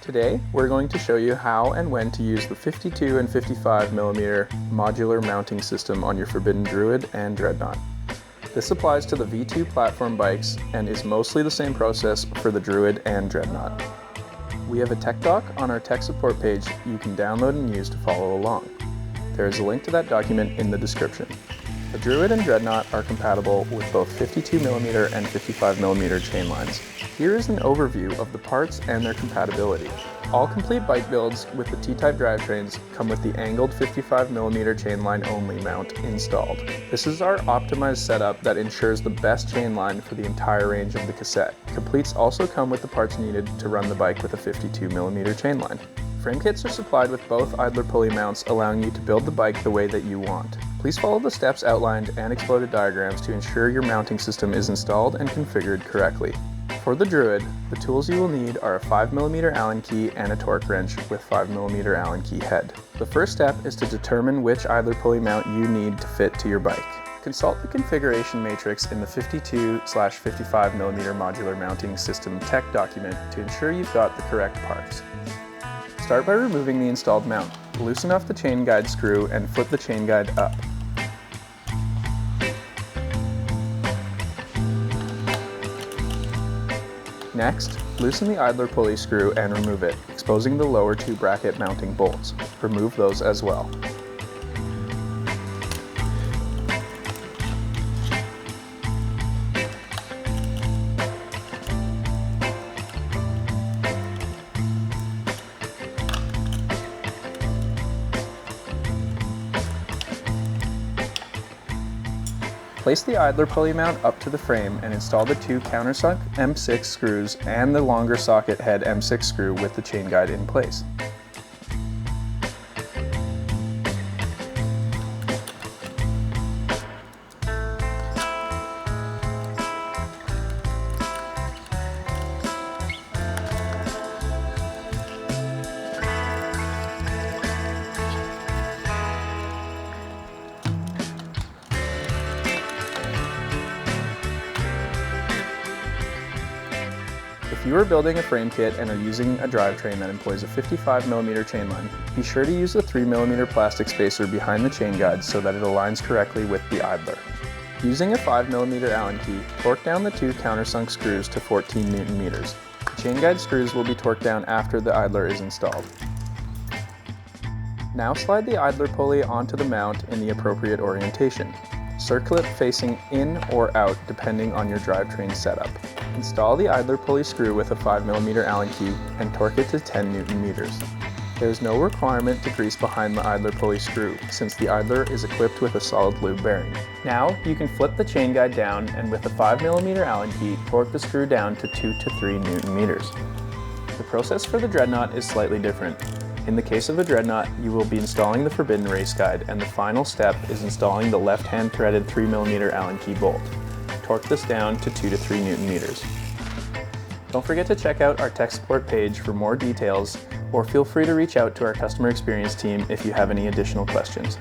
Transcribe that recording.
Today, we're going to show you how and when to use the 52 and 55mm modular mounting system on your Forbidden Druid and Dreadnought. This applies to the V2 platform bikes and is mostly the same process for the Druid and Dreadnought. We have a tech doc on our tech support page you can download and use to follow along. There is a link to that document in the description. The Druid and Dreadnought are compatible with both 52mm and 55mm chain lines. Here is an overview of the parts and their compatibility. All complete bike builds with the T-type drivetrains come with the angled 55mm chain line only mount installed. This is our optimized setup that ensures the best chain line for the entire range of the cassette. Completes also come with the parts needed to run the bike with a 52mm chain line. Frame kits are supplied with both idler pulley mounts, allowing you to build the bike the way that you want. Please follow the steps outlined and exploded diagrams to ensure your mounting system is installed and configured correctly. For the Druid, the tools you will need are a 5mm Allen key and a torque wrench with 5mm Allen key head. The first step is to determine which idler pulley mount you need to fit to your bike. Consult the configuration matrix in the 52/55mm modular mounting system tech document to ensure you've got the correct parts. Start by removing the installed mount. Loosen off the chain guide screw and flip the chain guide up. Next, loosen the idler pulley screw and remove it, exposing the lower two bracket mounting bolts. Remove those as well. Place the idler pulley mount up to the frame and install the two countersunk M6 screws and the longer socket head M6 screw with the chain guide in place. If you are building a frame kit and are using a drivetrain that employs a 55mm chain line, be sure to use the 3mm plastic spacer behind the chain guide so that it aligns correctly with the idler. Using a 5mm Allen key, torque down the two countersunk screws to 14 Nm. The chain guide screws will be torqued down after the idler is installed. Now slide the idler pulley onto the mount in the appropriate orientation. Circle it facing in or out depending on your drivetrain setup. Install the idler pulley screw with a 5mm Allen key and torque it to 10 Nm. There is no requirement to grease behind the idler pulley screw since the idler is equipped with a solid lube bearing. Now you can flip the chain guide down and with a 5mm Allen key torque the screw down to 2 to 3 Nm. The process for the Dreadnought is slightly different. In the case of the Dreadnought, you will be installing the Forbidden race guide, and the final step is installing the left-hand threaded 3mm Allen key bolt. Torque this down to 2 to 3 Nm. Don't forget to check out our tech support page for more details, or feel free to reach out to our customer experience team if you have any additional questions.